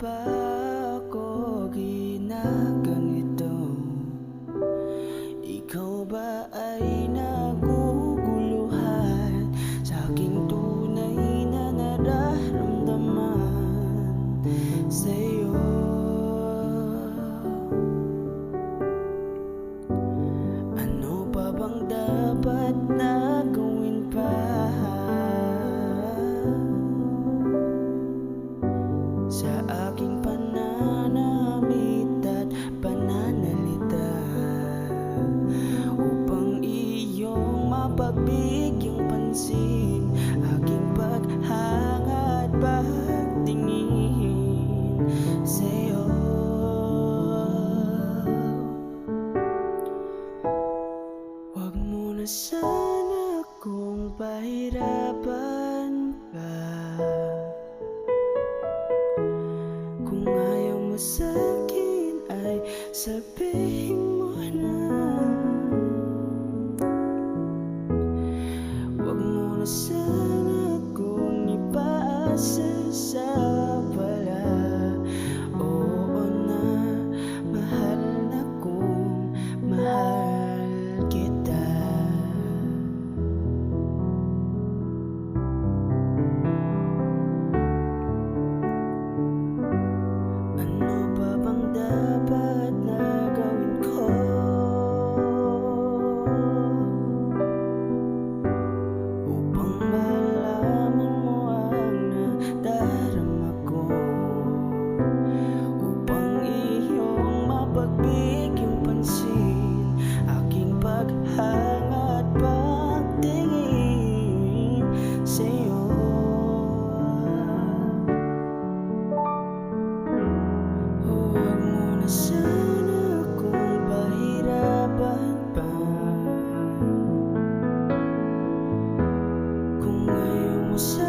ba ako ginaganito? Ikaw ba ay naguguluhan sa aking tunay na nararamdaman sa'yo? Ano pa bang dapat na gawin pa sa aking pananamit at pananalita upang iyong mapagbigyan pansin aking paghanga at pagtingin sa'yo? Huwag mo na sana akong pahirapan pa. Kung ayaw mo sa'kin ay sabihin mo na. Huwag mo na sana akong ipaasa sa wala. Oo na, mahal na kung mahal kita. Ano pa bang dapat na gawin ko upang malaman mo ang nadarama ko, upang iyong mapagbigyan pansin aking paghanga at pagtingin sa'yo? Huwag mo na sana akong pahirapan pa. Kung ayaw mo sa